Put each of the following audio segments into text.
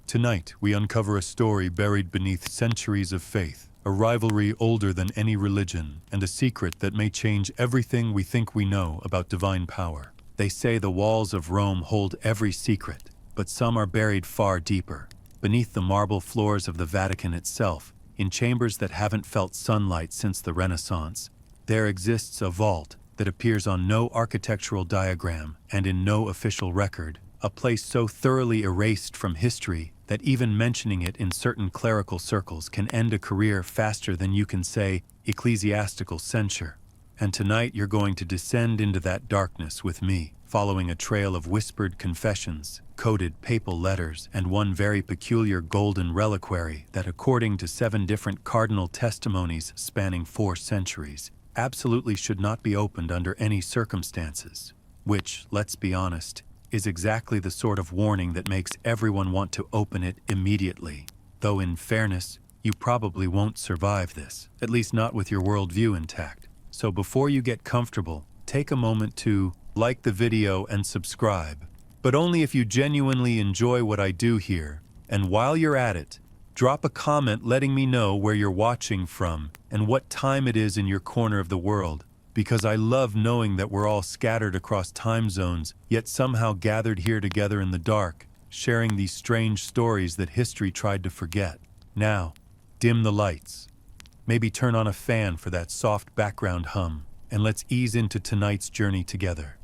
Tonight, we uncover a story buried beneath centuries of faith, a rivalry older than any religion, and a secret that may change everything we think we know about divine power. They say the walls of Rome hold every secret, but some are buried far deeper, beneath the marble floors of the Vatican itself, in chambers that haven't felt sunlight since the Renaissance. There exists a vault that appears on no architectural diagram and in no official record, a place so thoroughly erased from history that even mentioning it in certain clerical circles can end a career faster than you can say ecclesiastical censure. And tonight you're going to descend into that darkness with me, following a trail of whispered confessions, coded papal letters, and one very peculiar golden reliquary that, according to 7 different cardinal testimonies spanning 4 centuries, absolutely should not be opened under any circumstances. Which, let's be honest, is exactly the sort of warning that makes everyone want to open it immediately. Though in fairness, you probably won't survive this, at least not with your worldview intact. So before you get comfortable, take a moment to like the video and subscribe. But only if you genuinely enjoy what I do here. And while you're at it, drop a comment letting me know where you're watching from and what time it is in your corner of the world, because I love knowing that we're all scattered across time zones, yet somehow gathered here together in the dark, sharing these strange stories that history tried to forget. Now, dim the lights. Maybe turn on a fan for that soft background hum, and let's ease into tonight's journey together.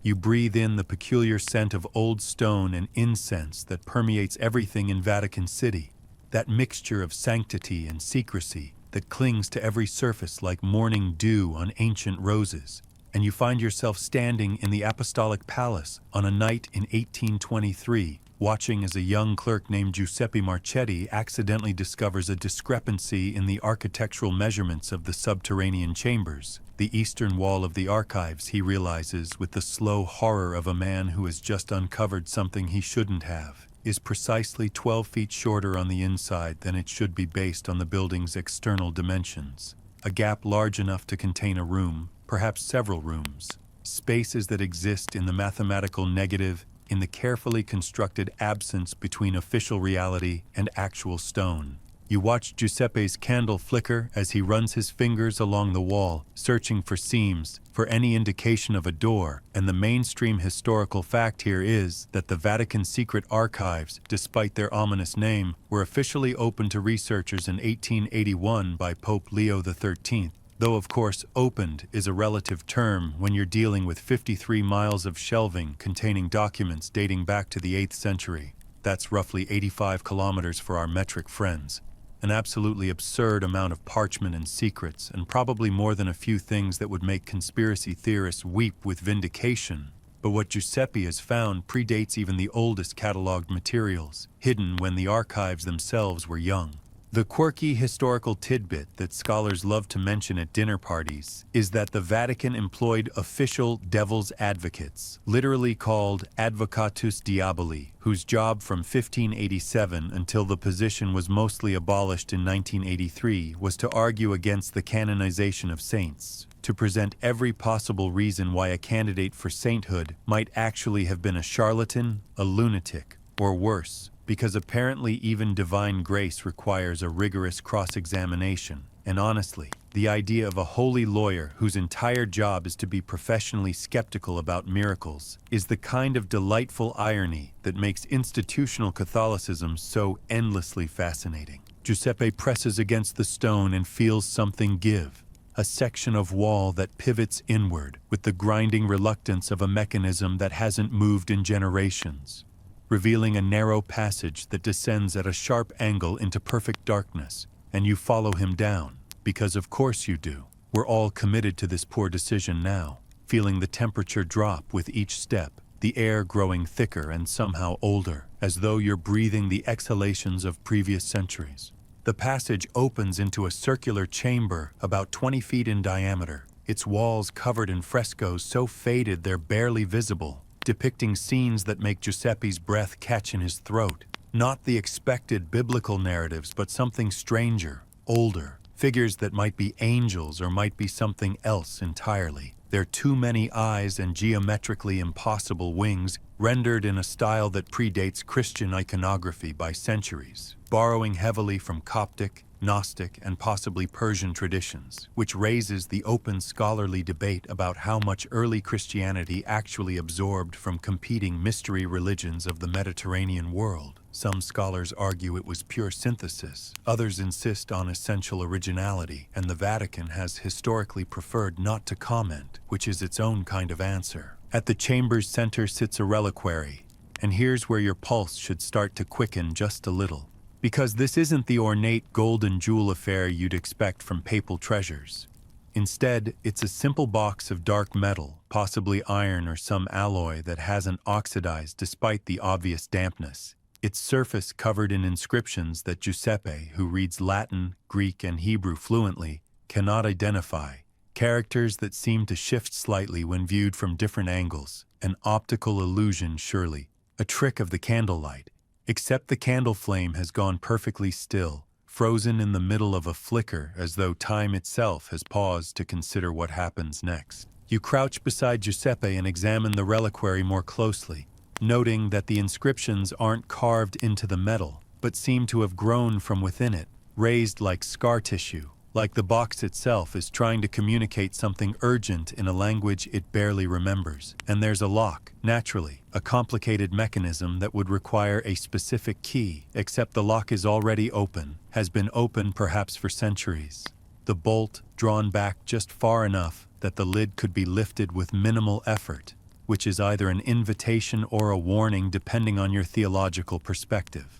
You breathe in the peculiar scent of old stone and incense that permeates everything in Vatican City, that mixture of sanctity and secrecy that clings to every surface like morning dew on ancient roses, and you find yourself standing in the Apostolic Palace on a night in 1823, watching as a young clerk named Giuseppe Marchetti accidentally discovers a discrepancy in the architectural measurements of the subterranean chambers. The eastern wall of the archives, he realizes with the slow horror of a man who has just uncovered something he shouldn't have, is precisely 12 feet shorter on the inside than it should be based on the building's external dimensions. A gap large enough to contain a room, perhaps several rooms. Spaces that exist in the mathematical negative, in the carefully constructed absence between official reality and actual stone. You watch Giuseppe's candle flicker as he runs his fingers along the wall, searching for seams, for any indication of a door, and the mainstream historical fact here is that the Vatican Secret archives, despite their ominous name, were officially opened to researchers in 1881 by Pope Leo XIII. Though, of course, opened is a relative term when you're dealing with 53 miles of shelving containing documents dating back to the 8th century. That's roughly 85 kilometers for our metric friends. An absolutely absurd amount of parchment and secrets, and probably more than a few things that would make conspiracy theorists weep with vindication. But what Giuseppe has found predates even the oldest cataloged materials, hidden when the archives themselves were young. The quirky historical tidbit that scholars love to mention at dinner parties is that the Vatican employed official devil's advocates, literally called advocatus diaboli, whose job from 1587 until the position was mostly abolished in 1983 was to argue against the canonization of saints, to present every possible reason why a candidate for sainthood might actually have been a charlatan, a lunatic, or worse, because apparently even divine grace requires a rigorous cross-examination. And honestly, the idea of a holy lawyer whose entire job is to be professionally skeptical about miracles is the kind of delightful irony that makes institutional Catholicism so endlessly fascinating. Giuseppe presses against the stone and feels something give, a section of wall that pivots inward with the grinding reluctance of a mechanism that hasn't moved in generations, revealing a narrow passage that descends at a sharp angle into perfect darkness, and you follow him down, because of course you do. We're all committed to this poor decision now, feeling the temperature drop with each step, the air growing thicker and somehow older, as though you're breathing the exhalations of previous centuries. The passage opens into a circular chamber about 20 feet in diameter, its walls covered in frescoes so faded they're barely visible, depicting scenes that make Giuseppe's breath catch in his throat. Not the expected biblical narratives, but something stranger, older, figures that might be angels or might be something else entirely. Their too many eyes and geometrically impossible wings rendered in a style that predates Christian iconography by centuries, borrowing heavily from Coptic, Gnostic, and possibly Persian traditions, which raises the open scholarly debate about how much early Christianity actually absorbed from competing mystery religions of the Mediterranean world. Some scholars argue it was pure synthesis, others insist on essential originality, and the Vatican has historically preferred not to comment, which is its own kind of answer. At the chamber's center sits a reliquary, and here's where your pulse should start to quicken just a little. Because this isn't the ornate golden jewel affair you'd expect from papal treasures. Instead, it's a simple box of dark metal, possibly iron or some alloy that hasn't oxidized despite the obvious dampness. Its surface covered in inscriptions that Giuseppe, who reads Latin, Greek, and Hebrew fluently, cannot identify. Characters that seem to shift slightly when viewed from different angles. An optical illusion, surely. A trick of the candlelight. Except the candle flame has gone perfectly still, frozen in the middle of a flicker as though time itself has paused to consider what happens next. You crouch beside Giuseppe and examine the reliquary more closely, noting that the inscriptions aren't carved into the metal, but seem to have grown from within it, raised like scar tissue, like the box itself is trying to communicate something urgent in a language it barely remembers. And there's a lock, naturally, a complicated mechanism that would require a specific key, except the lock is already open, has been open perhaps for centuries. The bolt drawn back just far enough that the lid could be lifted with minimal effort, which is either an invitation or a warning depending on your theological perspective.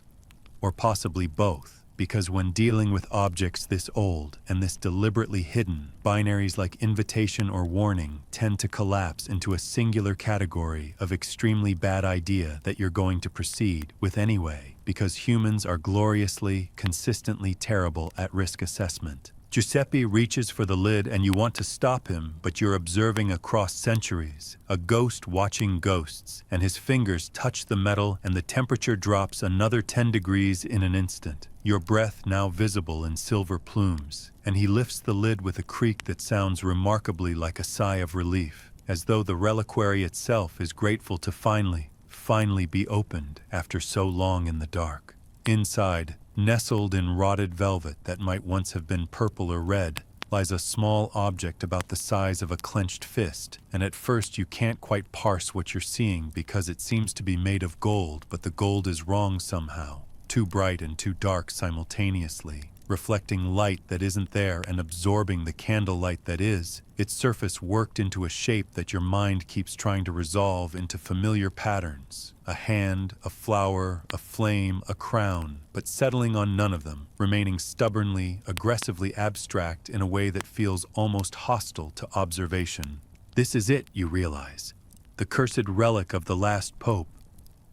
Or possibly both. Because when dealing with objects this old and this deliberately hidden, binaries like invitation or warning tend to collapse into a singular category of extremely bad idea that you're going to proceed with anyway, because humans are gloriously, consistently terrible at risk assessment. Giuseppe reaches for the lid and you want to stop him, but you're observing across centuries, a ghost watching ghosts, and his fingers touch the metal and the temperature drops another 10 degrees in an instant. Your breath now visible in silver plumes, and he lifts the lid with a creak that sounds remarkably like a sigh of relief, as though the reliquary itself is grateful to finally be opened after so long in the dark. Inside, nestled in rotted velvet that might once have been purple or red, lies a small object about the size of a clenched fist, and at first you can't quite parse what you're seeing because it seems to be made of gold, but the gold is wrong somehow. Too bright and too dark simultaneously, reflecting light that isn't there and absorbing the candlelight that is, its surface worked into a shape that your mind keeps trying to resolve into familiar patterns. A hand, a flower, a flame, a crown, but settling on none of them, remaining stubbornly, aggressively abstract in a way that feels almost hostile to observation. This is it, you realize. The cursed relic of the last pope,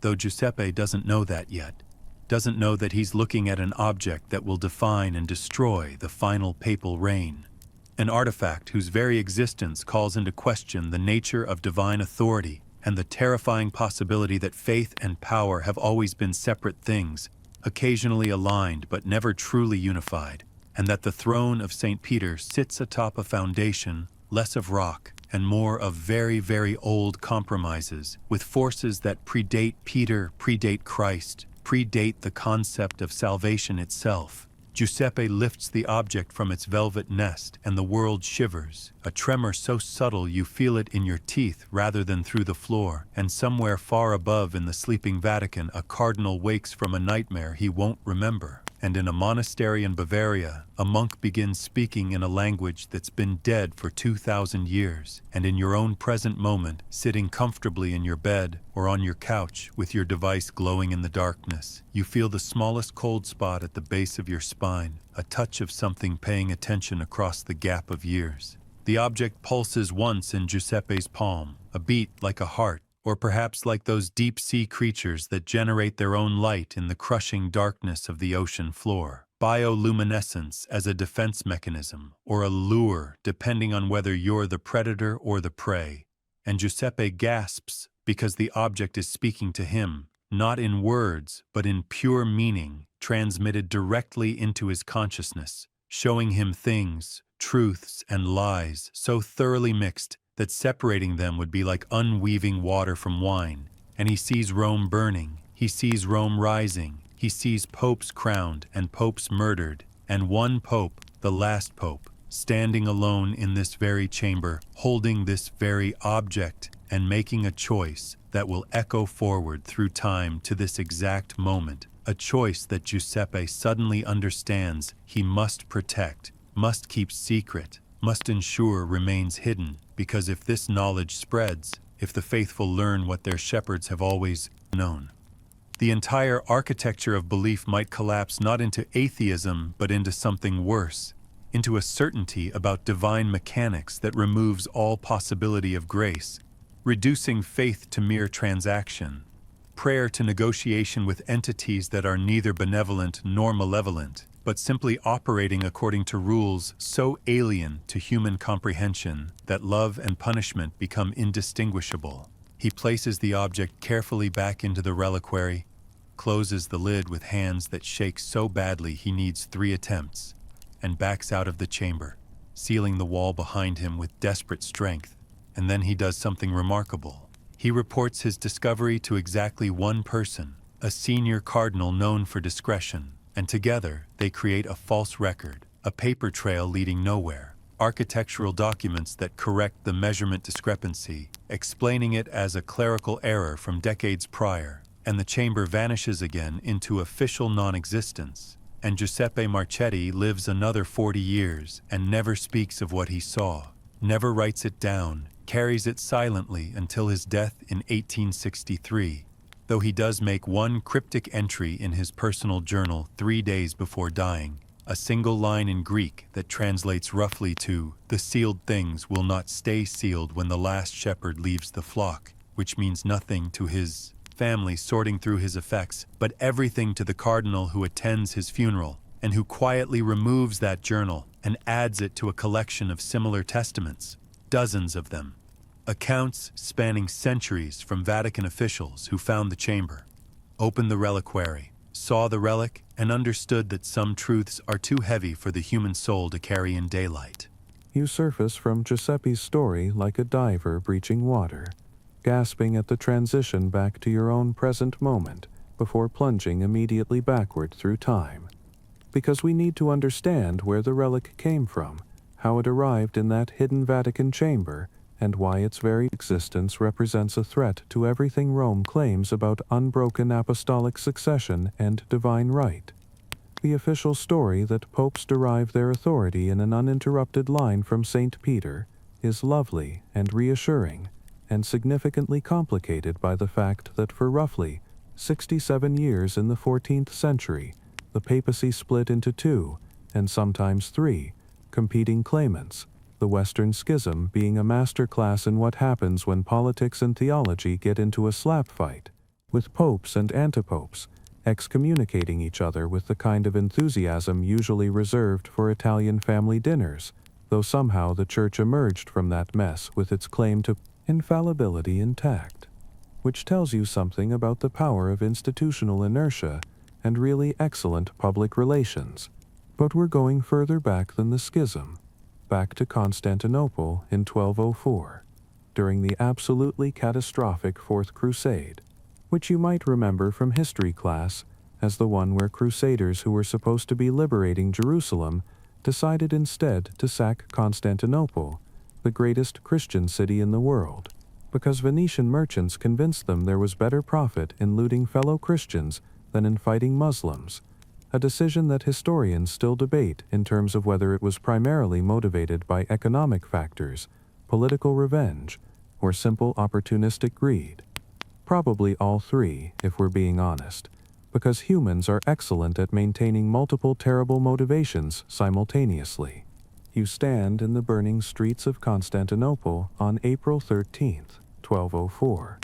though Giuseppe doesn't know that yet. Doesn't know that he's looking at an object that will define and destroy the final papal reign. An artifact whose very existence calls into question the nature of divine authority and the terrifying possibility that faith and power have always been separate things, occasionally aligned but never truly unified, and that the throne of St. Peter sits atop a foundation, less of rock and more of very, very old compromises, with forces that predate Peter, predate Christ, predate the concept of salvation itself. Giuseppe lifts the object from its velvet nest, and the world shivers, a tremor so subtle you feel it in your teeth rather than through the floor, and somewhere far above in the sleeping Vatican a cardinal wakes from a nightmare he won't remember. And in a monastery in Bavaria, a monk begins speaking in a language that's been dead for 2,000 years, and in your own present moment, sitting comfortably in your bed or on your couch with your device glowing in the darkness, you feel the smallest cold spot at the base of your spine, a touch of something paying attention across the gap of years. The object pulses once in Giuseppe's palm, a beat like a heart, or perhaps like those deep-sea creatures that generate their own light in the crushing darkness of the ocean floor. Bioluminescence as a defense mechanism, or a lure, depending on whether you're the predator or the prey. And Giuseppe gasps because the object is speaking to him, not in words, but in pure meaning, transmitted directly into his consciousness, showing him things, truths, and lies so thoroughly mixed that separating them would be like unweaving water from wine. And he sees Rome burning, he sees Rome rising, he sees popes crowned and popes murdered, and one pope, the last pope, standing alone in this very chamber, holding this very object, and making a choice that will echo forward through time to this exact moment, a choice that Giuseppe suddenly understands he must protect, must keep secret, must ensure remains hidden, because if this knowledge spreads, if the faithful learn what their shepherds have always known, the entire architecture of belief might collapse not into atheism but into something worse, into a certainty about divine mechanics that removes all possibility of grace, reducing faith to mere transaction, prayer to negotiation with entities that are neither benevolent nor malevolent, but simply operating according to rules so alien to human comprehension that love and punishment become indistinguishable. He places the object carefully back into the reliquary, closes the lid with hands that shake so badly he needs 3 attempts, and backs out of the chamber, sealing the wall behind him with desperate strength. And then he does something remarkable. He reports his discovery to exactly one person, a senior cardinal known for discretion, and together they create a false record, a paper trail leading nowhere, architectural documents that correct the measurement discrepancy, explaining it as a clerical error from decades prior, and the chamber vanishes again into official non-existence. And Giuseppe Marchetti lives another 40 years and never speaks of what he saw, never writes it down, carries it silently until his death in 1863, though he does make one cryptic entry in his personal journal 3 days before dying, a single line in Greek that translates roughly to, "The sealed things will not stay sealed when the last shepherd leaves the flock," which means nothing to his family sorting through his effects, but everything to the cardinal who attends his funeral, and who quietly removes that journal and adds it to a collection of similar testaments, dozens of them. Accounts spanning centuries from Vatican officials who found the chamber, opened the reliquary, saw the relic, and understood that some truths are too heavy for the human soul to carry in daylight. You surface from Giuseppe's story like a diver breaching water, gasping at the transition back to your own present moment before plunging immediately backward through time. Because we need to understand where the relic came from, how it arrived in that hidden Vatican chamber, and why its very existence represents a threat to everything Rome claims about unbroken apostolic succession and divine right. The official story that popes derive their authority in an uninterrupted line from St. Peter is lovely and reassuring, and significantly complicated by the fact that for roughly 67 years in the 14th century, the papacy split into 2, and sometimes 3, competing claimants, the Western Schism being a masterclass in what happens when politics and theology get into a slap fight, with popes and antipopes excommunicating each other with the kind of enthusiasm usually reserved for Italian family dinners, though somehow the Church emerged from that mess with its claim to infallibility intact, which tells you something about the power of institutional inertia and really excellent public relations. But we're going further back than the schism, back to Constantinople in 1204, during the absolutely catastrophic Fourth Crusade, which you might remember from history class as the one where crusaders who were supposed to be liberating Jerusalem decided instead to sack Constantinople, the greatest Christian city in the world, because Venetian merchants convinced them there was better profit in looting fellow Christians than in fighting Muslims, a decision that historians still debate in terms of whether it was primarily motivated by economic factors, political revenge, or simple opportunistic greed. Probably all 3, if we're being honest, because humans are excellent at maintaining multiple terrible motivations simultaneously. You stand in the burning streets of Constantinople on April 13th, 1204,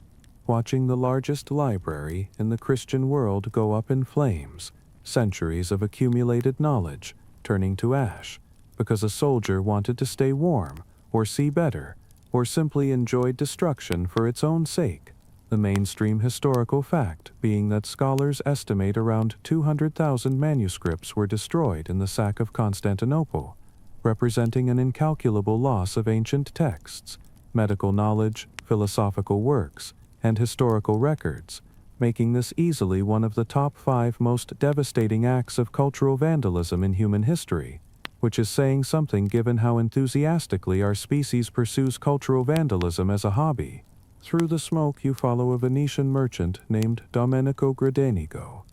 watching the largest library in the Christian world go up in flames, centuries of accumulated knowledge turning to ash, because a soldier wanted to stay warm, or see better, or simply enjoyed destruction for its own sake. The mainstream historical fact being that scholars estimate around 200,000 manuscripts were destroyed in the sack of Constantinople, representing an incalculable loss of ancient texts, medical knowledge, philosophical works, and historical records, making this easily one of the top 5 most devastating acts of cultural vandalism in human history, which is saying something given how enthusiastically our species pursues cultural vandalism as a hobby. Through the smoke you follow a Venetian merchant named Domenico Gradenigo,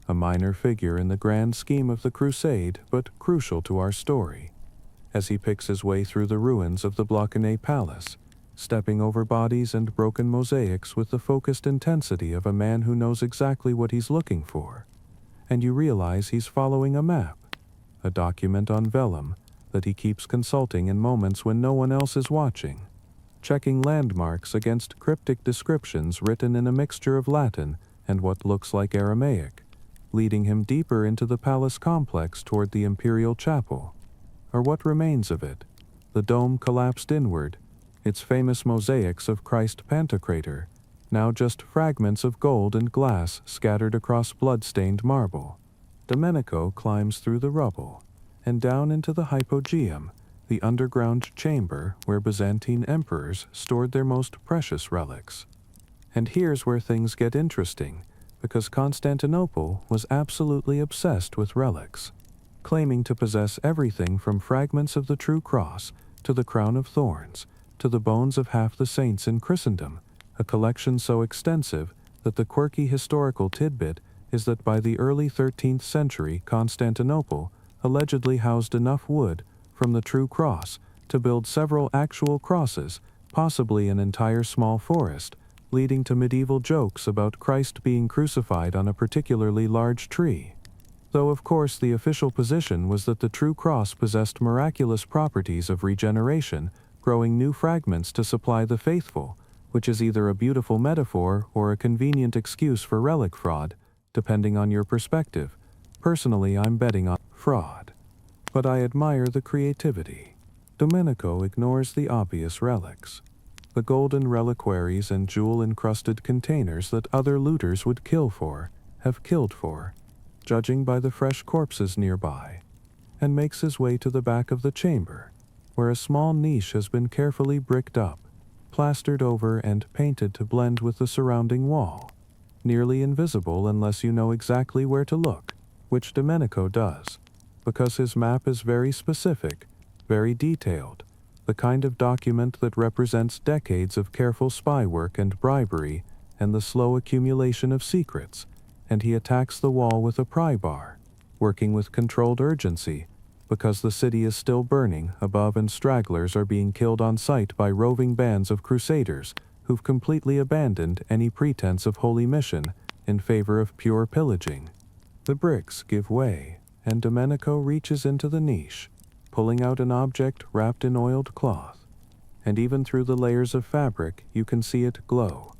a minor figure in the grand scheme of the crusade but crucial to our story, as he picks his way through the ruins of the Blockene Palace, stepping over bodies and broken mosaics with the focused intensity of a man who knows exactly what he's looking for. And you realize he's following a map, a document on vellum that he keeps consulting in moments when no one else is watching, checking landmarks against cryptic descriptions written in a mixture of Latin and what looks like Aramaic, leading him deeper into the palace complex toward the imperial chapel, or what remains of it. The dome collapsed inward, its famous mosaics of Christ Pantocrator, now just fragments of gold and glass scattered across blood-stained marble. Domenico climbs through the rubble, and down into the hypogeum, the underground chamber where Byzantine emperors stored their most precious relics. And here's where things get interesting, because Constantinople was absolutely obsessed with relics, claiming to possess everything from fragments of the true cross to the crown of thorns, to the bones of half the saints in Christendom, a collection so extensive that the quirky historical tidbit is that by the early 13th century Constantinople allegedly housed enough wood from the true cross to build several actual crosses, possibly an entire small forest, leading to medieval jokes about Christ being crucified on a particularly large tree. Though of course the official position was that the true cross possessed miraculous properties of regeneration, growing new fragments to supply the faithful, which is either a beautiful metaphor or a convenient excuse for relic fraud, depending on your perspective. Personally, I'm betting on fraud. But I admire the creativity. Domenico ignores the obvious relics, the golden reliquaries and jewel-encrusted containers that other looters would have killed for, judging by the fresh corpses nearby, and makes his way to the back of the chamber, where a small niche has been carefully bricked up, plastered over and painted to blend with the surrounding wall, nearly invisible unless you know exactly where to look, which Domenico does, because his map is very specific, very detailed, the kind of document that represents decades of careful spy work and bribery and the slow accumulation of secrets, and he attacks the wall with a pry bar, working with controlled urgency, because the city is still burning above and stragglers are being killed on sight by roving bands of crusaders who've completely abandoned any pretense of holy mission in favor of pure pillaging. The bricks give way, and Domenico reaches into the niche, pulling out an object wrapped in oiled cloth, and even through the layers of fabric you can see it glow,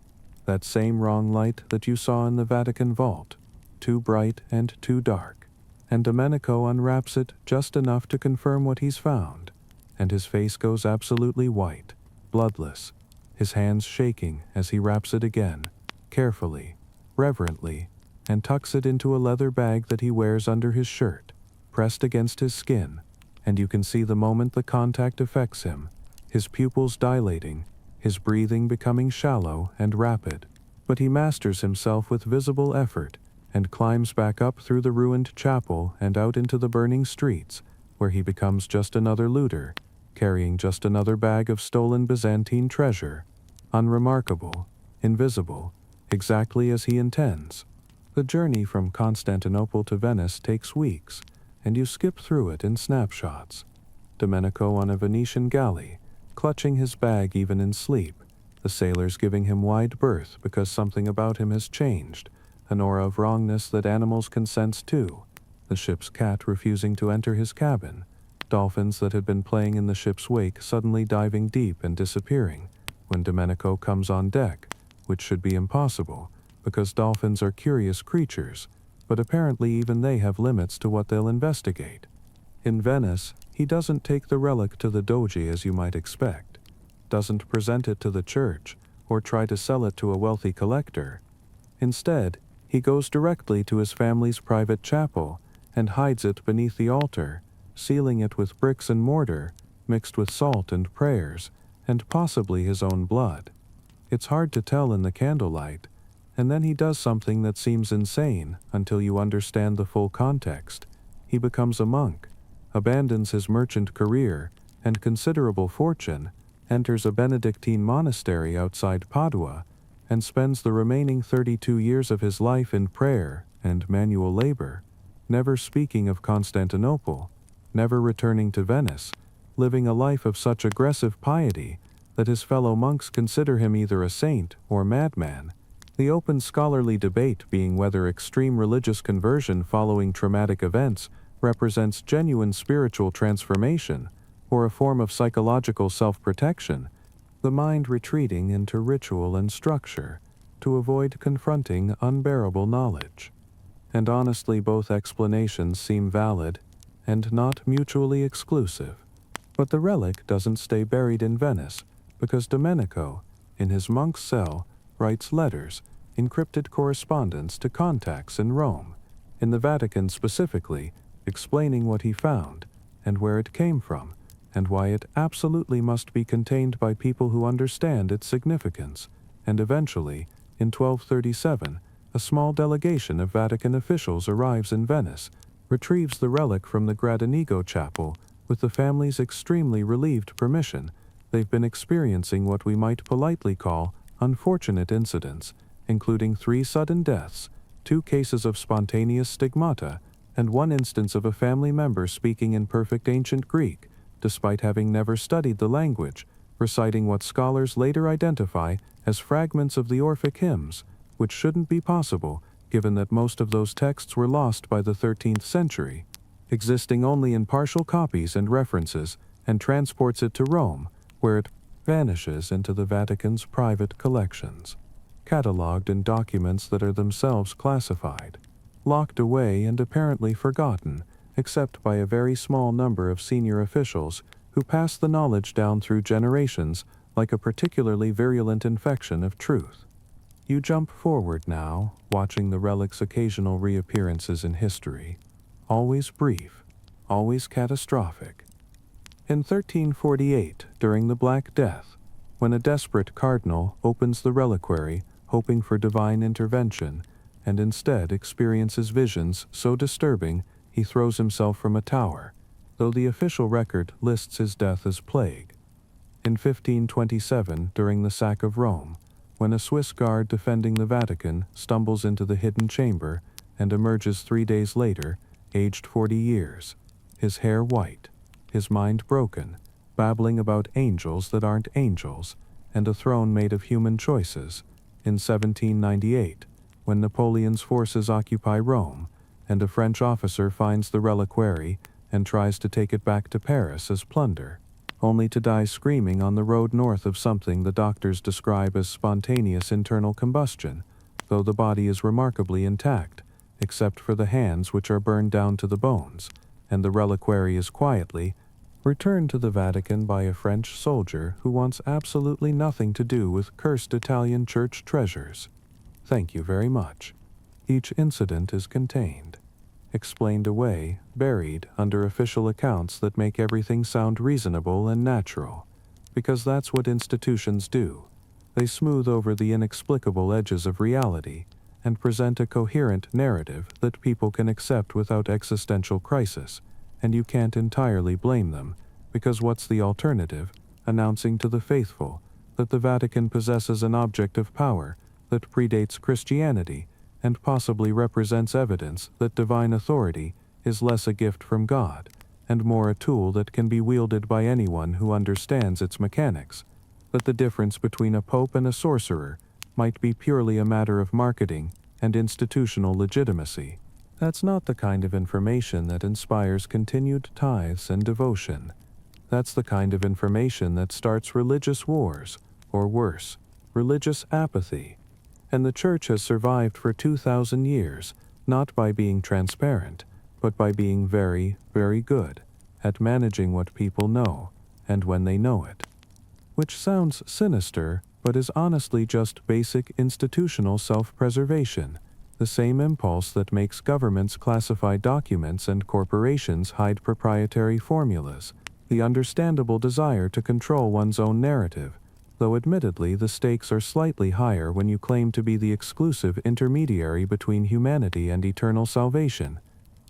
that same wrong light that you saw in the Vatican vault, too bright and too dark. And Domenico unwraps it just enough to confirm what he's found, and his face goes absolutely white, bloodless, his hands shaking as he wraps it again, carefully, reverently, and tucks it into a leather bag that he wears under his shirt, pressed against his skin, and you can see the moment the contact affects him, his pupils dilating, his breathing becoming shallow and rapid. But he masters himself with visible effort, and climbs back up through the ruined chapel and out into the burning streets, where he becomes just another looter, carrying just another bag of stolen Byzantine treasure, unremarkable, invisible, exactly as he intends. The journey from Constantinople to Venice takes weeks, and you skip through it in snapshots. Domenico on a Venetian galley, clutching his bag even in sleep, the sailors giving him wide berth because something about him has changed, an aura of wrongness that animals can sense too, the ship's cat refusing to enter his cabin, dolphins that had been playing in the ship's wake suddenly diving deep and disappearing when Domenico comes on deck, which should be impossible, because dolphins are curious creatures, but apparently even they have limits to what they'll investigate. In Venice, he doesn't take the relic to the doge as you might expect, doesn't present it to the church, or try to sell it to a wealthy collector. Instead, he goes directly to his family's private chapel and hides it beneath the altar, sealing it with bricks and mortar, mixed with salt and prayers, and possibly his own blood. It's hard to tell in the candlelight, and then he does something that seems insane until you understand the full context. He becomes a monk, abandons his merchant career and considerable fortune, enters a Benedictine monastery outside Padua, and spends the remaining 32 years of his life in prayer and manual labor, never speaking of Constantinople, never returning to Venice, living a life of such aggressive piety that his fellow monks consider him either a saint or madman. The open scholarly debate being whether extreme religious conversion following traumatic events represents genuine spiritual transformation or a form of psychological self-protection, the mind retreating into ritual and structure to avoid confronting unbearable knowledge. And honestly, both explanations seem valid and not mutually exclusive. But the relic doesn't stay buried in Venice, because Domenico, in his monk's cell, writes letters, encrypted correspondence to contacts in Rome, in the Vatican specifically, explaining what he found, and where it came from, and why it absolutely must be contained by people who understand its significance. And eventually, in 1237, a small delegation of Vatican officials arrives in Venice, retrieves the relic from the Gradenigo chapel, with the family's extremely relieved permission. They've been experiencing what we might politely call unfortunate incidents, including 3 sudden deaths, 2 cases of spontaneous stigmata, and 1 instance of a family member speaking in perfect ancient Greek, despite having never studied the language, reciting what scholars later identify as fragments of the Orphic hymns, which shouldn't be possible given that most of those texts were lost by the 13th century, existing only in partial copies and references, and transports it to Rome, where it vanishes into the Vatican's private collections, catalogued in documents that are themselves classified, locked away and apparently forgotten, except by a very small number of senior officials who pass the knowledge down through generations like a particularly virulent infection of truth. You jump forward now, watching the relic's occasional reappearances in history, always brief, always catastrophic. In 1348, during the Black Death, when a desperate cardinal opens the reliquary hoping for divine intervention, and instead experiences visions so disturbing he throws himself from a tower, though the official record lists his death as plague. In 1527, during the sack of Rome, when a Swiss guard defending the Vatican stumbles into the hidden chamber and emerges 3 days later, aged 40 years, his hair white, his mind broken, babbling about angels that aren't angels, and a throne made of human choices. In 1798, when Napoleon's forces occupy Rome, and a French officer finds the reliquary and tries to take it back to Paris as plunder, only to die screaming on the road north of something the doctors describe as spontaneous internal combustion, though the body is remarkably intact, except for the hands which are burned down to the bones, and the reliquary is quietly returned to the Vatican by a French soldier who wants absolutely nothing to do with cursed Italian church treasures. Thank you very much. Each incident is contained, explained away, buried under official accounts that make everything sound reasonable and natural, because that's what institutions do. They smooth over the inexplicable edges of reality and present a coherent narrative that people can accept without existential crisis, and you can't entirely blame them, because what's the alternative? Announcing to the faithful that the Vatican possesses an object of power that predates Christianity and possibly represents evidence that divine authority is less a gift from God and more a tool that can be wielded by anyone who understands its mechanics, that the difference between a pope and a sorcerer might be purely a matter of marketing and institutional legitimacy. That's not the kind of information that inspires continued tithes and devotion. That's the kind of information that starts religious wars, or worse, religious apathy. And the Church has survived for 2,000 years, not by being transparent, but by being very, very good at managing what people know, and when they know it. Which sounds sinister, but is honestly just basic institutional self-preservation, the same impulse that makes governments classify documents and corporations hide proprietary formulas, the understandable desire to control one's own narrative, though admittedly the stakes are slightly higher when you claim to be the exclusive intermediary between humanity and eternal salvation.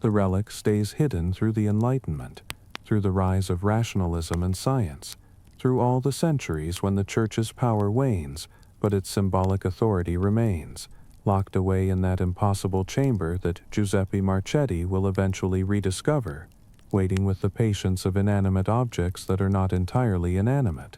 The relic stays hidden through the Enlightenment, through the rise of rationalism and science, through all the centuries when the Church's power wanes, but its symbolic authority remains, locked away in that impossible chamber that Giuseppe Marchetti will eventually rediscover, waiting with the patience of inanimate objects that are not entirely inanimate.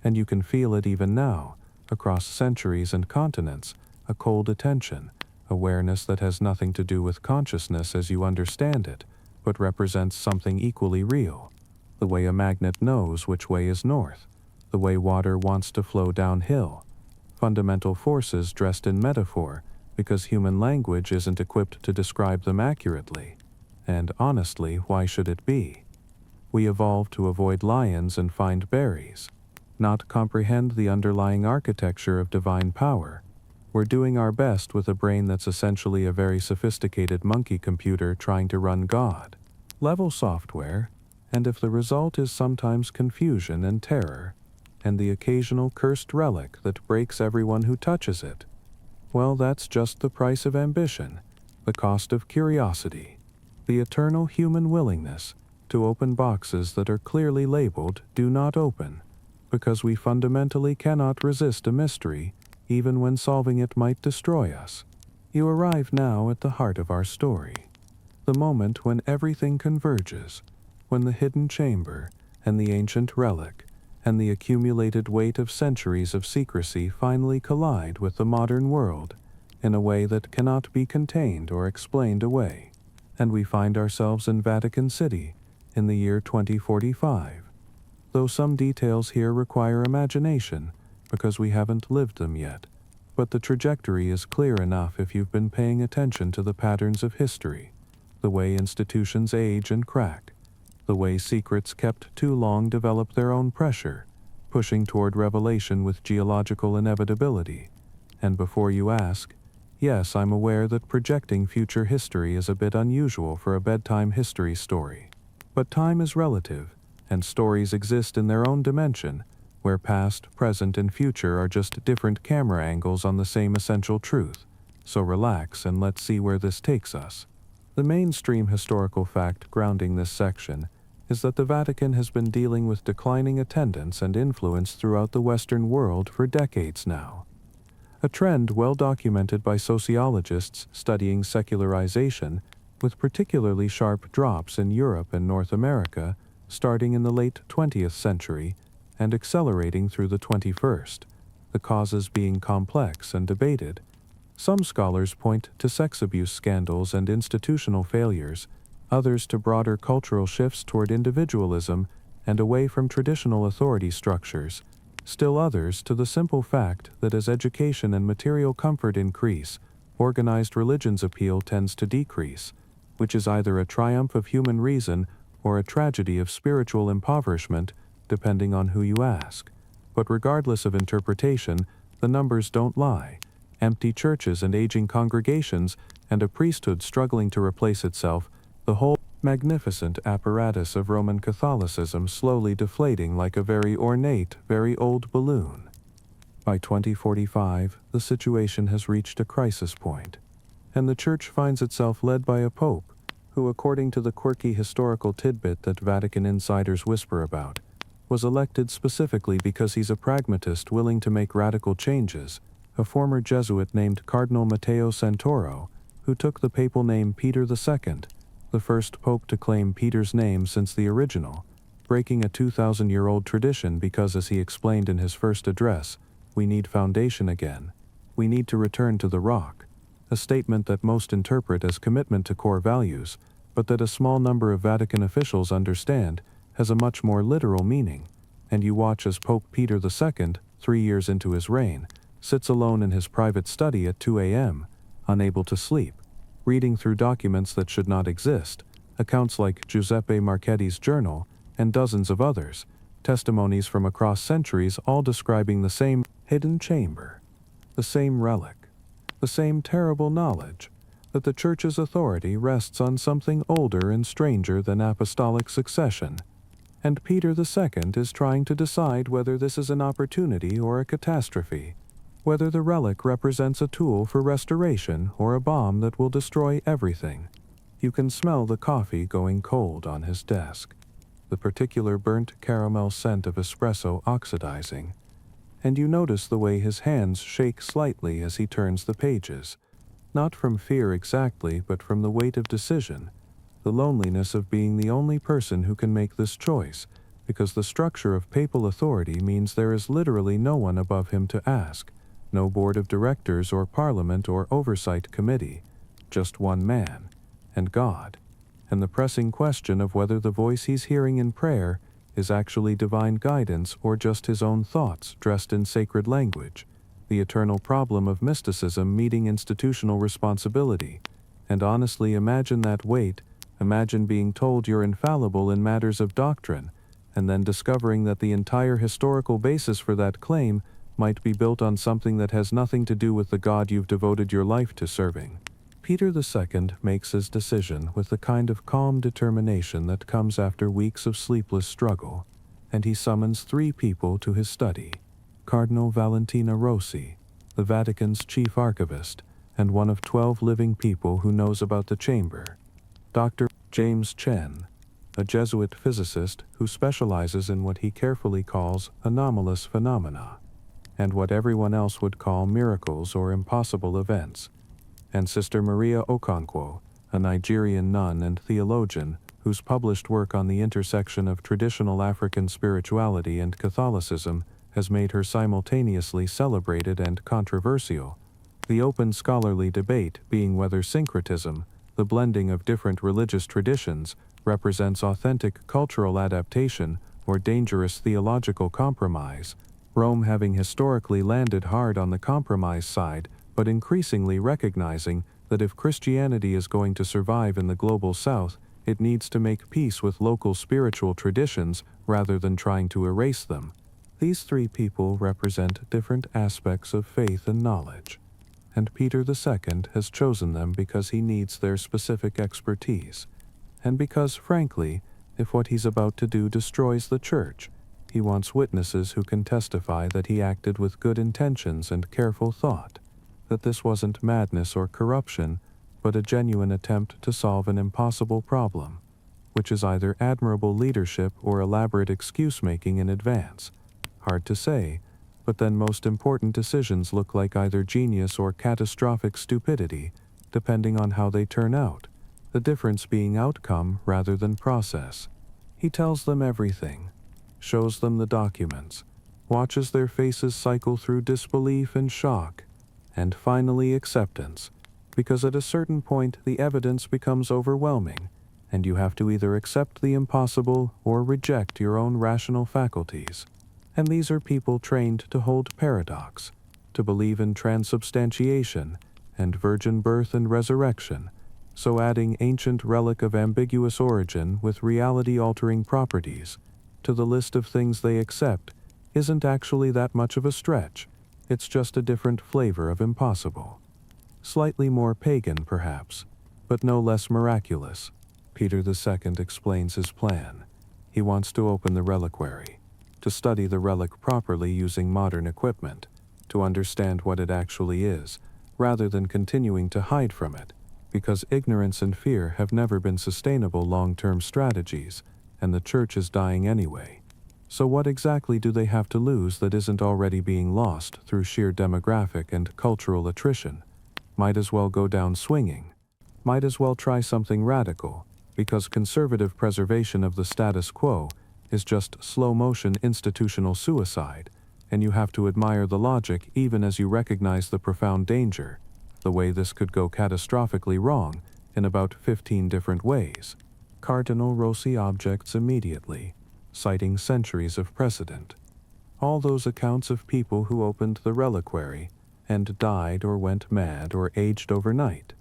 And you can feel it even now, across centuries and continents, a cold attention, awareness that has nothing to do with consciousness as you understand it, but represents something equally real. The way a magnet knows which way is north, the way water wants to flow downhill. Fundamental forces dressed in metaphor, because human language isn't equipped to describe them accurately. And honestly, why should it be? We evolved to avoid lions and find berries, not comprehend the underlying architecture of divine power. We're doing our best with a brain that's essentially a very sophisticated monkey computer trying to run God level software, and if the result is sometimes confusion and terror, and the occasional cursed relic that breaks everyone who touches it, well, that's just the price of ambition, the cost of curiosity, the eternal human willingness to open boxes that are clearly labeled "Do Not Open," because we fundamentally cannot resist a mystery, even when solving it might destroy us. You arrive now at the heart of our story, the moment when everything converges, when the hidden chamber and the ancient relic and the accumulated weight of centuries of secrecy finally collide with the modern world in a way that cannot be contained or explained away, and we find ourselves in Vatican City in the year 2045. Though some details here require imagination, because we haven't lived them yet, but the trajectory is clear enough if you've been paying attention to the patterns of history, the way institutions age and crack, the way secrets kept too long develop their own pressure, pushing toward revelation with geological inevitability. And before you ask, yes, I'm aware that projecting future history is a bit unusual for a bedtime history story. But time is relative, and stories exist in their own dimension, where past, present, and future are just different camera angles on the same essential truth. So relax and let's see where this takes us. The mainstream historical fact grounding this section is that the Vatican has been dealing with declining attendance and influence throughout the Western world for decades now. A trend well documented by sociologists studying secularization, with particularly sharp drops in Europe and North America, starting in the late 20th century and accelerating through the 21st, the causes being complex and debated. Some scholars point to sex abuse scandals and institutional failures, others to broader cultural shifts toward individualism and away from traditional authority structures, still others to the simple fact that as education and material comfort increase, organized religion's appeal tends to decrease, which is either a triumph of human reason or a tragedy of spiritual impoverishment, depending on who you ask. But regardless of interpretation, the numbers don't lie. Empty churches and aging congregations, and a priesthood struggling to replace itself, the whole magnificent apparatus of Roman Catholicism slowly deflating like a very ornate, very old balloon. By 2045, the situation has reached a crisis point, and the Church finds itself led by a pope who, according to the quirky historical tidbit that Vatican insiders whisper about, was elected specifically because he's a pragmatist willing to make radical changes, a former Jesuit named Cardinal Matteo Santoro, who took the papal name Peter II, the first pope to claim Peter's name since the original, breaking a 2,000-year-old tradition because, as he explained in his first address, we need foundation again. We need to return to the rock, a statement that most interpret as commitment to core values, but that a small number of Vatican officials understand has a much more literal meaning, and you watch as Pope Peter II, 3 years into his reign, sits alone in his private study at 2 a.m., unable to sleep, reading through documents that should not exist, accounts like Giuseppe Marchetti's journal, and dozens of others, testimonies from across centuries all describing the same hidden chamber, the same relic, the same terrible knowledge that the Church's authority rests on something older and stranger than apostolic succession, And Peter II is trying to decide whether this is an opportunity or a catastrophe, whether the relic represents a tool for restoration or a bomb that will destroy everything. You can smell the coffee going cold on his desk, the particular burnt caramel scent of espresso oxidizing, and you notice the way his hands shake slightly as he turns the pages, not from fear exactly, but from the weight of decision, the loneliness of being the only person who can make this choice, because the structure of papal authority means there is literally no one above him to ask, no board of directors or parliament or oversight committee, just one man, and God, and the pressing question of whether the voice he's hearing in prayer is actually divine guidance or just his own thoughts dressed in sacred language, the eternal problem of mysticism meeting institutional responsibility. And honestly, imagine that weight. Imagine being told you're infallible in matters of doctrine, and then discovering that the entire historical basis for that claim might be built on something that has nothing to do with the God you've devoted your life to serving. Peter II makes his decision with the kind of calm determination that comes after weeks of sleepless struggle, and he summons 3 people to his study: Cardinal Valentino Rossi, the Vatican's chief archivist, and one of 12 living people who knows about the chamber, Dr. James Chen, a Jesuit physicist who specializes in what he carefully calls anomalous phenomena, and what everyone else would call miracles or impossible events, and Sister Maria Okonkwo, a Nigerian nun and theologian whose published work on the intersection of traditional African spirituality and Catholicism has made her simultaneously celebrated and controversial, the open scholarly debate being whether syncretism, the blending of different religious traditions, represents authentic cultural adaptation or dangerous theological compromise, Rome having historically landed hard on the compromise side, but increasingly recognizing that if Christianity is going to survive in the global South, it needs to make peace with local spiritual traditions rather than trying to erase them. These 3 people represent different aspects of faith and knowledge, and Peter II has chosen them because he needs their specific expertise, and because, frankly, if what he's about to do destroys the Church, he wants witnesses who can testify that he acted with good intentions and careful thought, that this wasn't madness or corruption, but a genuine attempt to solve an impossible problem, which is either admirable leadership or elaborate excuse-making in advance. Hard to say, but then most important decisions look like either genius or catastrophic stupidity, depending on how they turn out, the difference being outcome rather than process. He tells them everything, shows them the documents, watches their faces cycle through disbelief and shock, and finally acceptance, because at a certain point the evidence becomes overwhelming, and you have to either accept the impossible or reject your own rational faculties. And these are people trained to hold paradox, to believe in transubstantiation and virgin birth and resurrection, so adding ancient relic of ambiguous origin with reality-altering properties to the list of things they accept isn't actually that much of a stretch. It's just a different flavor of impossible. Slightly more pagan, perhaps, but no less miraculous. Peter II explains his plan. He wants to open the reliquary, to study the relic properly using modern equipment, to understand what it actually is, rather than continuing to hide from it, because ignorance and fear have never been sustainable long-term strategies, and the Church is dying anyway. So what exactly do they have to lose that isn't already being lost through sheer demographic and cultural attrition? Might as well go down swinging. Might as well try something radical, because conservative preservation of the status quo is just slow-motion institutional suicide, and you have to admire the logic even as you recognize the profound danger, the way this could go catastrophically wrong in about 15 different ways. Cardinal Rossi objects immediately, citing centuries of precedent. All those accounts of people who opened the reliquary and died or went mad or aged overnight.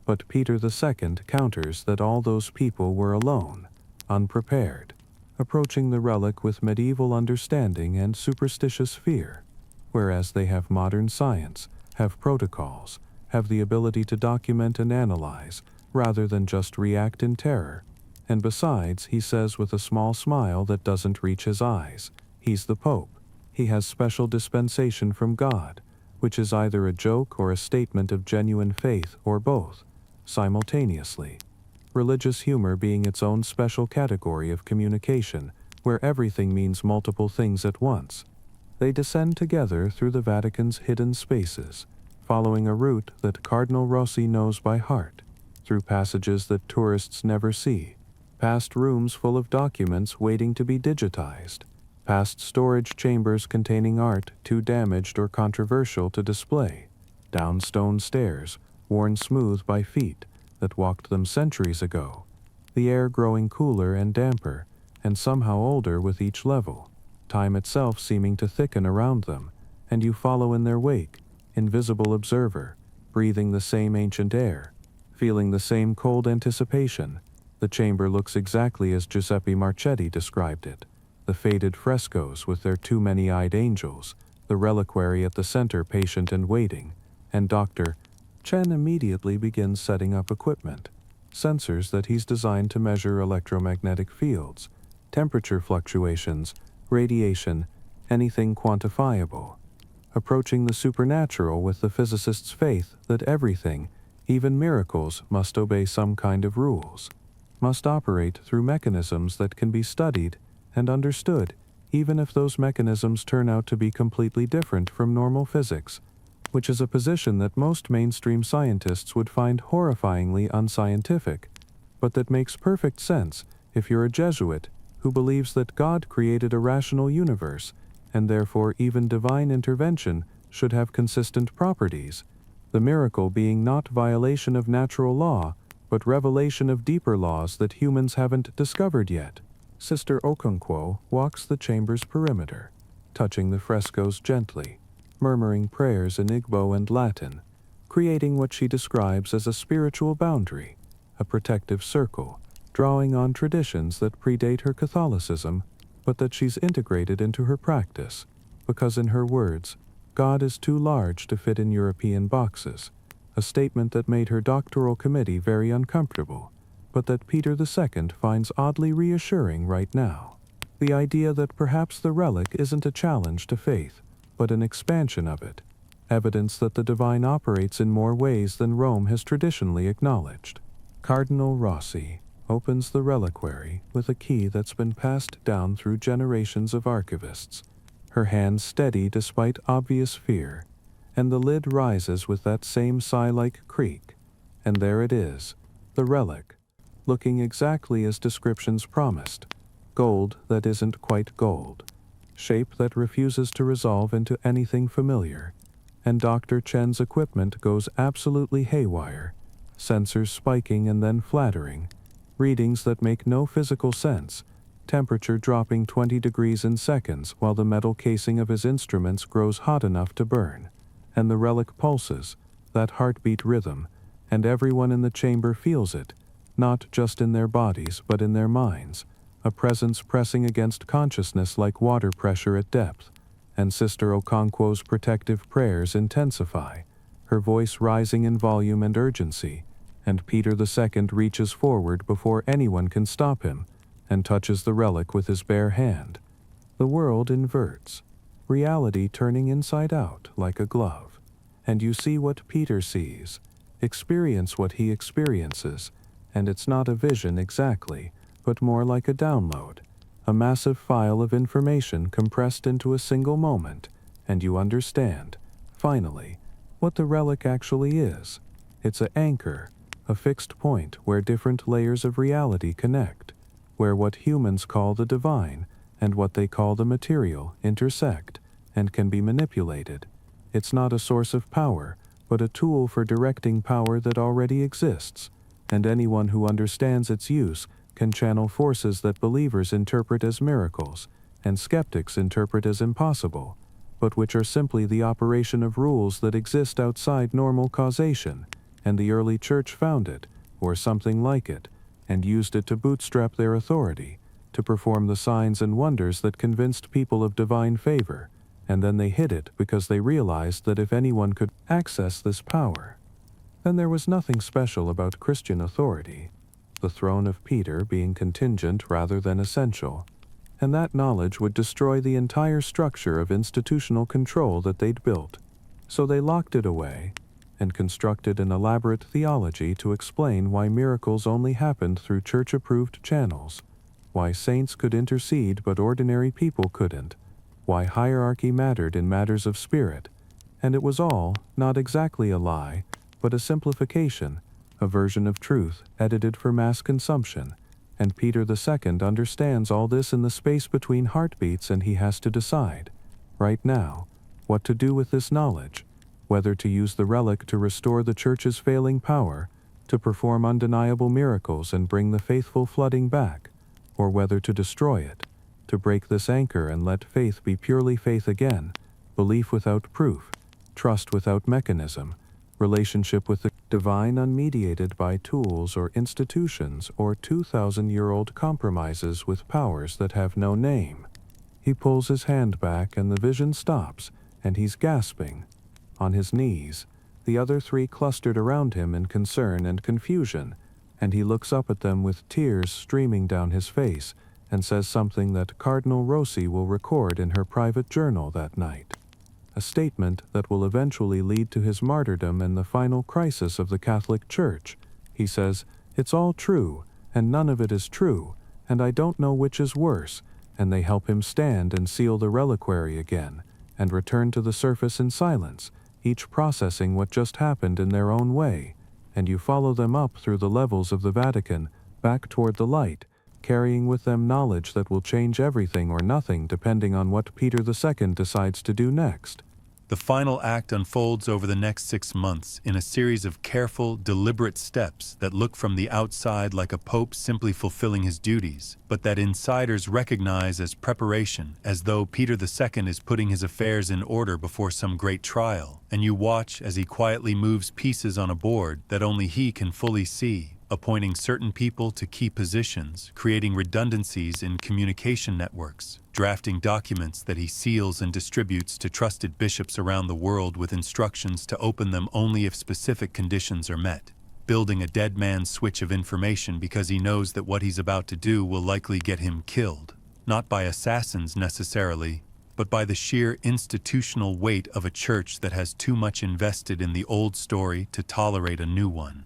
But Peter II counters that all those people were alone, unprepared, approaching the relic with medieval understanding and superstitious fear, whereas they have modern science, have protocols, have the ability to document and analyze, rather than just react in terror, And besides, he says with a small smile that doesn't reach his eyes, he's the Pope. He has special dispensation from God, which is either a joke or a statement of genuine faith, or both, simultaneously. Religious humor being its own special category of communication, where everything means multiple things at once. They descend together through the Vatican's hidden spaces, following a route that Cardinal Rossi knows by heart, through passages that tourists never see, past rooms full of documents waiting to be digitized, past storage chambers containing art too damaged or controversial to display, down stone stairs, worn smooth by feet that walked them centuries ago, the air growing cooler and damper, and somehow older with each level, time itself seeming to thicken around them, and you follow in their wake, invisible observer, breathing the same ancient air, feeling the same cold anticipation. The chamber looks exactly as Giuseppe Marchetti described it. The faded frescoes with their too many-eyed angels, the reliquary at the center patient and waiting, and Dr. Chen immediately begins setting up equipment, sensors that he's designed to measure electromagnetic fields, temperature fluctuations, radiation, anything quantifiable, approaching the supernatural with the physicist's faith that everything, even miracles, must obey some kind of rules, must operate through mechanisms that can be studied and understood, even if those mechanisms turn out to be completely different from normal physics, which is a position that most mainstream scientists would find horrifyingly unscientific, but that makes perfect sense if you're a Jesuit who believes that God created a rational universe, and therefore even divine intervention should have consistent properties, the miracle being not violation of natural law, but revelation of deeper laws that humans haven't discovered yet. Sister Okonkwo walks the chamber's perimeter, touching the frescoes gently, murmuring prayers in Igbo and Latin, creating what she describes as a spiritual boundary, a protective circle, drawing on traditions that predate her Catholicism, but that she's integrated into her practice, because in her words, God is too large to fit in European boxes, a statement that made her doctoral committee very uncomfortable, but that Peter II finds oddly reassuring right now. The idea that perhaps the relic isn't a challenge to faith, but an expansion of it, evidence that the divine operates in more ways than Rome has traditionally acknowledged. Cardinal Rossi opens the reliquary with a key that's been passed down through generations of archivists, her hand steady despite obvious fear, and the lid rises with that same sigh-like creak, and there it is, the relic, looking exactly as descriptions promised, gold that isn't quite gold, shape that refuses to resolve into anything familiar, and Dr. Chen's equipment goes absolutely haywire, sensors spiking and then flattering, readings that make no physical sense, temperature dropping 20 degrees in seconds while the metal casing of his instruments grows hot enough to burn, and the relic pulses, that heartbeat rhythm, and everyone in the chamber feels it, not just in their bodies but in their minds, a presence pressing against consciousness like water pressure at depth, and Sister Okonkwo's protective prayers intensify, her voice rising in volume and urgency, and Peter II reaches forward before anyone can stop him, and touches the relic with his bare hand. The world inverts, reality turning inside out like a glove, and you see what Peter sees, experience what he experiences, and it's not a vision exactly, but more like a download, a massive file of information compressed into a single moment, and you understand, finally, what the relic actually is. It's an anchor, a fixed point where different layers of reality connect, where what humans call the divine and what they call the material intersect and can be manipulated. It's not a source of power, but a tool for directing power that already exists, and anyone who understands its use can channel forces that believers interpret as miracles and skeptics interpret as impossible, but which are simply the operation of rules that exist outside normal causation, and the early church found it, or something like it, and used it to bootstrap their authority, to perform the signs and wonders that convinced people of divine favor, and then they hid it because they realized that if anyone could access this power, then there was nothing special about Christian authority. the throne of Peter being contingent rather than essential, and that knowledge would destroy the entire structure of institutional control that they'd built. So they locked it away and constructed an elaborate theology to explain why miracles only happened through church-approved channels, why saints could intercede but ordinary people couldn't, why hierarchy mattered in matters of spirit, and it was all not exactly a lie, but a simplification, a version of truth edited for mass consumption, and Peter II understands all this in the space between heartbeats, and he has to decide, right now, what to do with this knowledge, whether to use the relic to restore the Church's failing power, to perform undeniable miracles and bring the faithful flooding back, or whether to destroy it, to break this anchor and let faith be purely faith again, belief without proof, trust without mechanism, relationship with the divine unmediated by tools or institutions or 2,000-year-old compromises with powers that have no name. He pulls his hand back and the vision stops, and he's gasping. On his knees, the other three clustered around him in concern and confusion, and he looks up at them with tears streaming down his face and says something that Cardinal Rossi will record in her private journal that night. A statement that will eventually lead to his martyrdom and the final crisis of the Catholic Church. He says, "It's all true, and none of it is true, and I don't know which is worse," and they help him stand and seal the reliquary again, and return to the surface in silence, each processing what just happened in their own way, and you follow them up through the levels of the Vatican, back toward the light, carrying with them knowledge that will change everything or nothing depending on what Peter II decides to do next. The final act unfolds over the next 6 months in a series of careful, deliberate steps that look from the outside like a pope simply fulfilling his duties, but that insiders recognize as preparation, as though Peter II is putting his affairs in order before some great trial, and you watch as he quietly moves pieces on a board that only he can fully see, appointing certain people to key positions, creating redundancies in communication networks, drafting documents that he seals and distributes to trusted bishops around the world with instructions to open them only if specific conditions are met, building a dead man's switch of information because he knows that what he's about to do will likely get him killed, not by assassins necessarily, but by the sheer institutional weight of a church that has too much invested in the old story to tolerate a new one.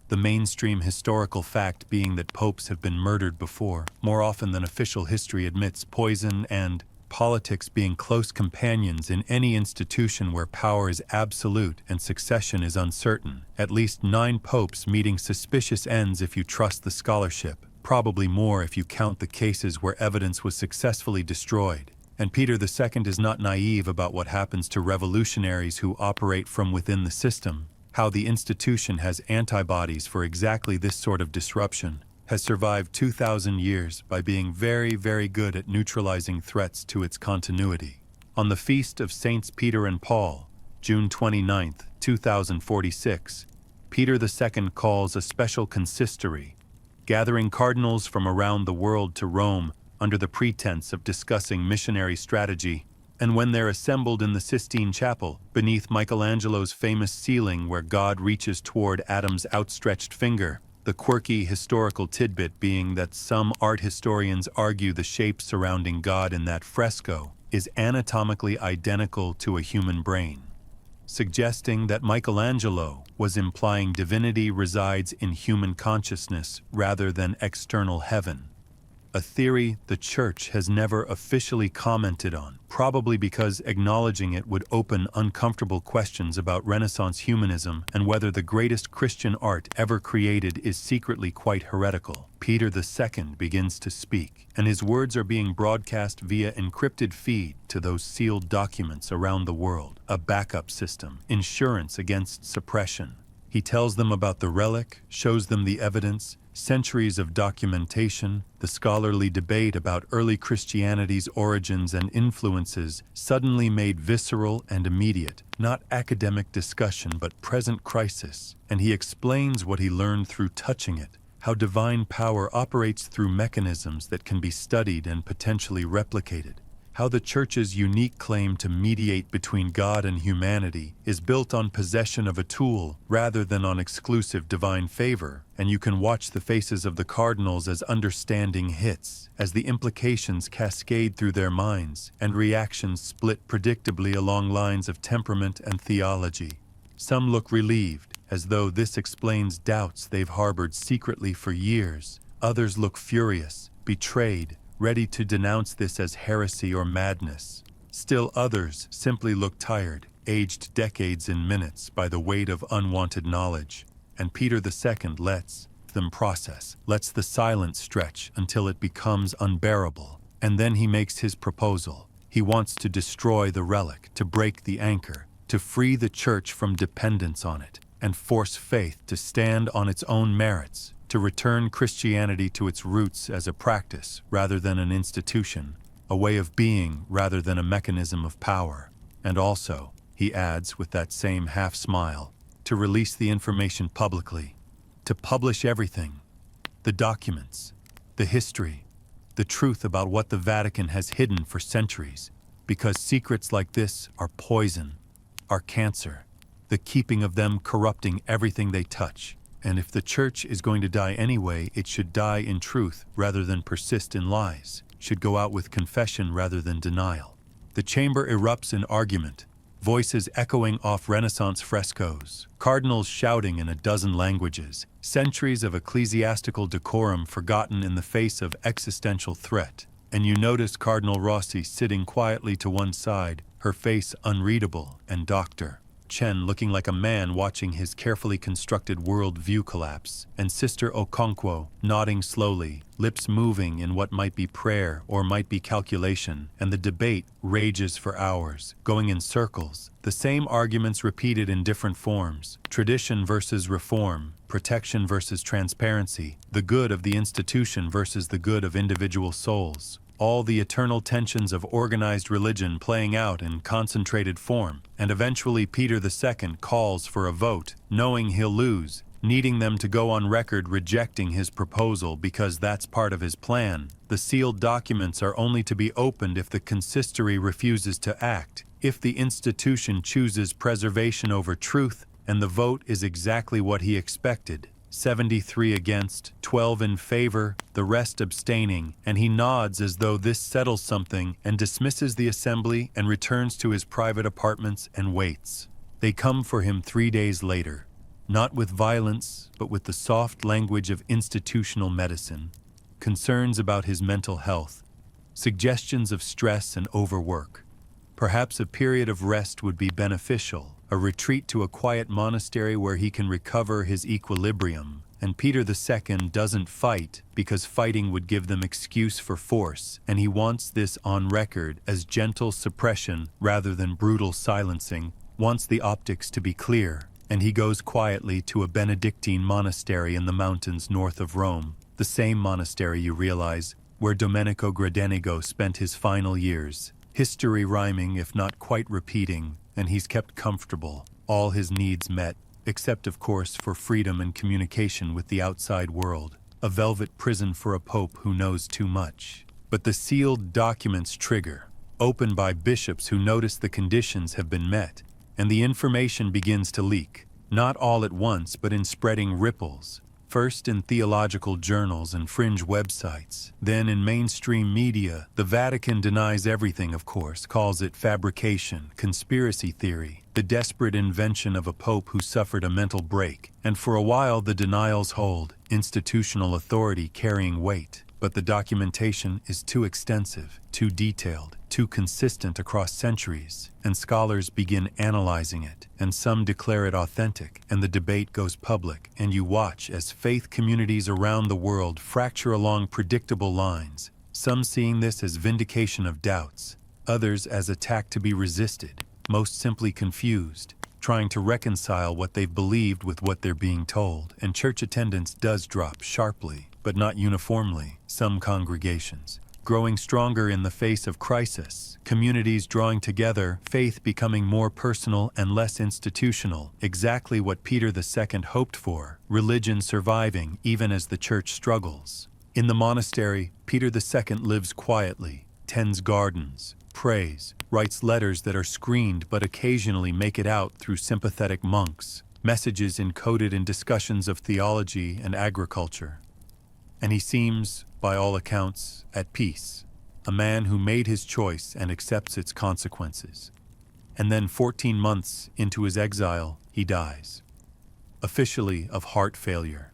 The mainstream historical fact being that popes have been murdered before, more often than official history admits, poison and politics being close companions in any institution where power is absolute and succession is uncertain. At least 9 popes meeting suspicious ends if you trust the scholarship, probably more if you count the cases where evidence was successfully destroyed. And Peter II is not naive about what happens to revolutionaries who operate from within the system. How the institution has antibodies for exactly this sort of disruption, has survived 2,000 years by being very, very good at neutralizing threats to its continuity. On the feast of Saints Peter and Paul, June 29, 2046, Peter II calls a special consistory, gathering cardinals from around the world to Rome under the pretense of discussing missionary strategy. And when they're assembled in the Sistine Chapel, beneath Michelangelo's famous ceiling where God reaches toward Adam's outstretched finger, the quirky historical tidbit being that some art historians argue the shape surrounding God in that fresco is anatomically identical to a human brain, suggesting that Michelangelo was implying divinity resides in human consciousness rather than external heaven. A theory the Church has never officially commented on, probably because acknowledging it would open uncomfortable questions about Renaissance humanism and whether the greatest Christian art ever created is secretly quite heretical. Peter II begins to speak, and his words are being broadcast via encrypted feed to those sealed documents around the world, a backup system, insurance against suppression. He tells them about the relic, shows them the evidence, centuries of documentation, the scholarly debate about early Christianity's origins and influences suddenly made visceral and immediate, not academic discussion but present crisis, and he explains what he learned through touching it, how divine power operates through mechanisms that can be studied and potentially replicated, how the Church's unique claim to mediate between God and humanity is built on possession of a tool rather than on exclusive divine favor, and you can watch the faces of the cardinals as understanding hits, as the implications cascade through their minds, and reactions split predictably along lines of temperament and theology. Some look relieved, as though this explains doubts they've harbored secretly for years. Others look furious, betrayed, ready to denounce this as heresy or madness. Still others simply look tired, aged decades in minutes by the weight of unwanted knowledge. And Peter II lets them process, lets the silence stretch until it becomes unbearable. And then he makes his proposal. He wants to destroy the relic, to break the anchor, to free the Church from dependence on it, and force faith to stand on its own merits, to return Christianity to its roots as a practice rather than an institution, a way of being rather than a mechanism of power. And also, he adds with that same half-smile, to release the information publicly, to publish everything, the documents, the history, the truth about what the Vatican has hidden for centuries, because secrets like this are poison, are cancer, the keeping of them corrupting everything they touch. And if the Church is going to die anyway, it should die in truth rather than persist in lies, should go out with confession rather than denial. The chamber erupts in argument, voices echoing off Renaissance frescoes, cardinals shouting in a dozen languages, centuries of ecclesiastical decorum forgotten in the face of existential threat. And you notice Cardinal Rossi sitting quietly to one side, her face unreadable, and Dr. Chen looking like a man watching his carefully constructed world view collapse, and Sister Okonkwo nodding slowly, lips moving in what might be prayer or might be calculation, and the debate rages for hours, going in circles, the same arguments repeated in different forms, tradition versus reform, protection versus transparency, the good of the institution versus the good of individual souls. All the eternal tensions of organized religion playing out in concentrated form, and eventually Peter II calls for a vote, knowing he'll lose, needing them to go on record rejecting his proposal because that's part of his plan. The sealed documents are only to be opened if the consistory refuses to act, if the institution chooses preservation over truth, and the vote is exactly what he expected. 73 against, 12 in favor, the rest abstaining, and he nods as though this settles something and dismisses the assembly and returns to his private apartments and waits. They come for him 3 days later, not with violence, but with the soft language of institutional medicine, concerns about his mental health, suggestions of stress and overwork. Perhaps a period of rest would be beneficial, a retreat to a quiet monastery where he can recover his equilibrium. And Peter II doesn't fight because fighting would give them excuse for force, and he wants this on record as gentle suppression rather than brutal silencing, wants the optics to be clear, and he goes quietly to a Benedictine monastery in the mountains north of Rome, the same monastery, you realize, where Domenico Gradenigo spent his final years. History rhyming, if not quite repeating, and he's kept comfortable, all his needs met, except of course for freedom and communication with the outside world, a velvet prison for a pope who knows too much. But the sealed documents trigger, opened by bishops who notice the conditions have been met, and the information begins to leak, not all at once but in spreading ripples. First in theological journals and fringe websites, then in mainstream media. The Vatican denies everything, of course, calls it fabrication, conspiracy theory, the desperate invention of a pope who suffered a mental break. And for a while the denials hold, institutional authority carrying weight. But the documentation is too extensive, too detailed, too consistent across centuries, and scholars begin analyzing it, and some declare it authentic, and the debate goes public, and you watch as faith communities around the world fracture along predictable lines, some seeing this as vindication of doubts, others as attack to be resisted, most simply confused, trying to reconcile what they've believed with what they're being told. And church attendance does drop sharply, but not uniformly. Some congregations growing stronger in the face of crisis, communities drawing together, faith becoming more personal and less institutional, exactly what Peter II hoped for, religion surviving even as the church struggles. In the monastery, Peter II lives quietly, tends gardens, prays, writes letters that are screened but occasionally make it out through sympathetic monks, messages encoded in discussions of theology and agriculture. And he seems, by all accounts, at peace, a man who made his choice and accepts its consequences. And then 14 months into his exile, he dies. Officially of heart failure.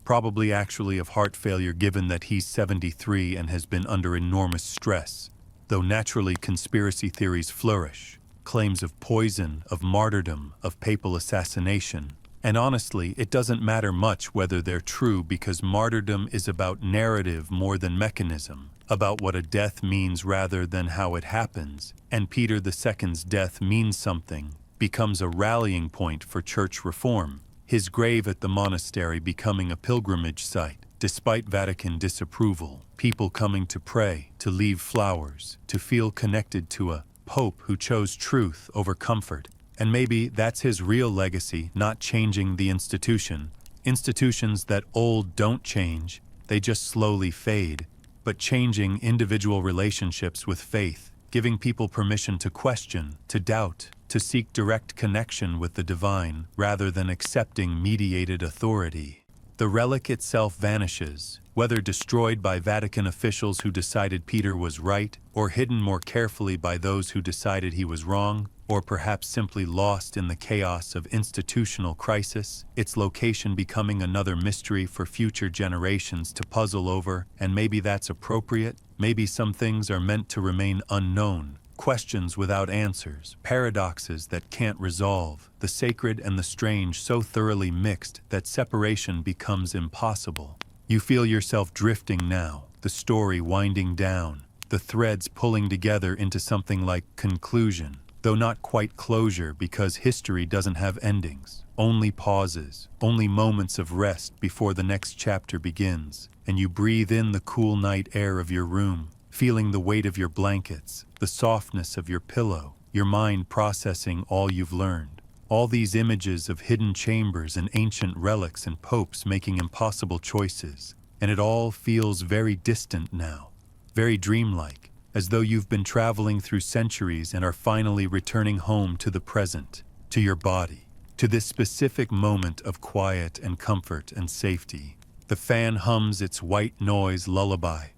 Probably actually of heart failure given that he's 73 and has been under enormous stress, though naturally conspiracy theories flourish, claims of poison, of martyrdom, of papal assassination. And honestly, it doesn't matter much whether they're true because martyrdom is about narrative more than mechanism, about what a death means rather than how it happens, and Peter II's death means something, becomes a rallying point for church reform, his grave at the monastery becoming a pilgrimage site, despite Vatican disapproval, people coming to pray, to leave flowers, to feel connected to a pope who chose truth over comfort. And maybe that's his real legacy, not changing the institution. Institutions that old don't change, they just slowly fade, but changing individual relationships with faith, giving people permission to question, to doubt, to seek direct connection with the divine, rather than accepting mediated authority. The relic itself vanishes, whether destroyed by Vatican officials who decided Peter was right, or hidden more carefully by those who decided he was wrong, or perhaps simply lost in the chaos of institutional crisis, its location becoming another mystery for future generations to puzzle over, and maybe that's appropriate. Maybe some things are meant to remain unknown, questions without answers, paradoxes that can't resolve, the sacred and the strange so thoroughly mixed that separation becomes impossible. You feel yourself drifting now, the story winding down, the threads pulling together into something like conclusion. Though not quite closure because history doesn't have endings, only pauses, only moments of rest before the next chapter begins, and you breathe in the cool night air of your room, feeling the weight of your blankets, the softness of your pillow, your mind processing all you've learned. All these images of hidden chambers and ancient relics and popes making impossible choices, and it all feels very distant now, very dreamlike. As though you've been traveling through centuries and are finally returning home to the present, to your body, to this specific moment of quiet and comfort and safety. The fan hums its white noise lullaby,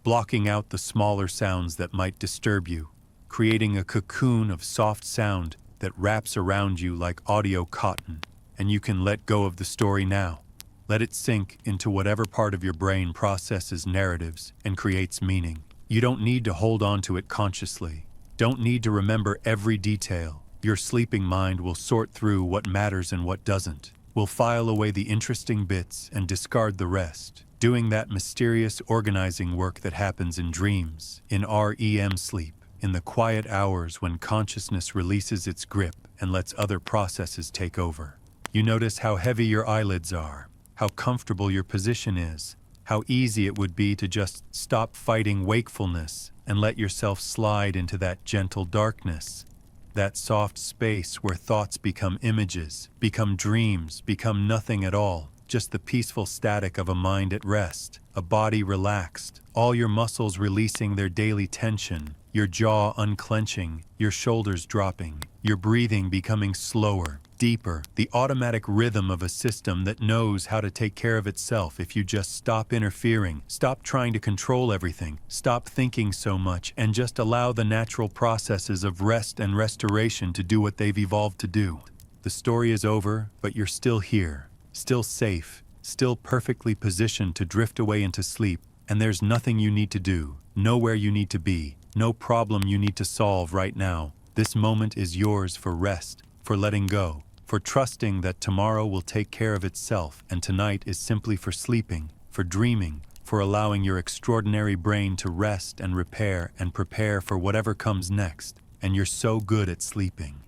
blocking out the smaller sounds that might disturb you, creating a cocoon of soft sound that wraps around you like audio cotton, and you can let go of the story now. Let it sink into whatever part of your brain processes narratives and creates meaning. You don't need to hold on to it consciously. Don't need to remember every detail. Your sleeping mind will sort through what matters and what doesn't. Will file away the interesting bits and discard the rest, doing that mysterious organizing work that happens in dreams, in REM sleep, in the quiet hours when consciousness releases its grip and lets other processes take over. You notice how heavy your eyelids are, how comfortable your position is, how easy it would be to just stop fighting wakefulness and let yourself slide into that gentle darkness, that soft space where thoughts become images, become dreams, become nothing at all, just the peaceful static of a mind at rest, a body relaxed, all your muscles releasing their daily tension, your jaw unclenching, your shoulders dropping, your breathing becoming slower, deeper, the automatic rhythm of a system that knows how to take care of itself if you just stop interfering, stop trying to control everything, stop thinking so much, and just allow the natural processes of rest and restoration to do what they've evolved to do. The story is over, but you're still here, still safe, still perfectly positioned to drift away into sleep, and there's nothing you need to do, nowhere you need to be, no problem you need to solve right now. This moment is yours for rest, for letting go, for trusting that tomorrow will take care of itself, and tonight is simply for sleeping, for dreaming, for allowing your extraordinary brain to rest and repair and prepare for whatever comes next. And you're so good at sleeping.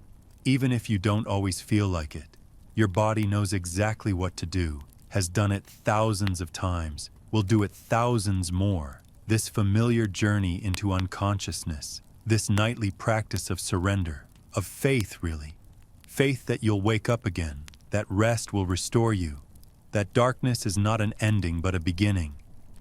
Even if you don't always feel like it, your body knows exactly what to do, has done it thousands of times, will do it thousands more. This familiar journey into unconsciousness, this nightly practice of surrender, of faith really. Faith that you'll wake up again, that rest will restore you, that darkness is not an ending but a beginning,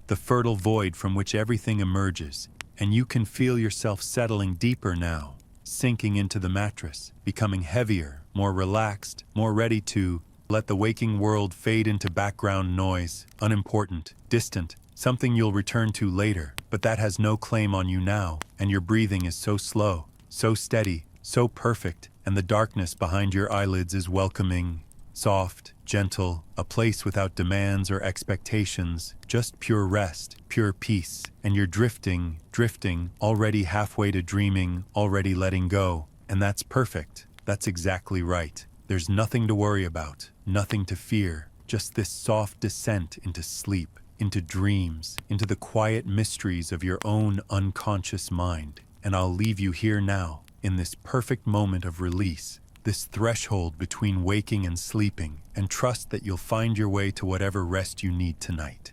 the fertile void from which everything emerges, and you can feel yourself settling deeper now, sinking into the mattress, becoming heavier, more relaxed, more ready to let the waking world fade into background noise, unimportant, distant, something you'll return to later, but that has no claim on you now, and your breathing is so slow, so steady, so perfect, and the darkness behind your eyelids is welcoming, soft, gentle, a place without demands or expectations, just pure rest, pure peace, and you're drifting, already halfway to dreaming, already letting go, and that's perfect. That's exactly right. There's nothing to worry about, nothing to fear, just this soft descent into sleep, into dreams, into the quiet mysteries of your own unconscious mind. And I'll leave you here now, in this perfect moment of release, this threshold between waking and sleeping, and trust that you'll find your way to whatever rest you need tonight.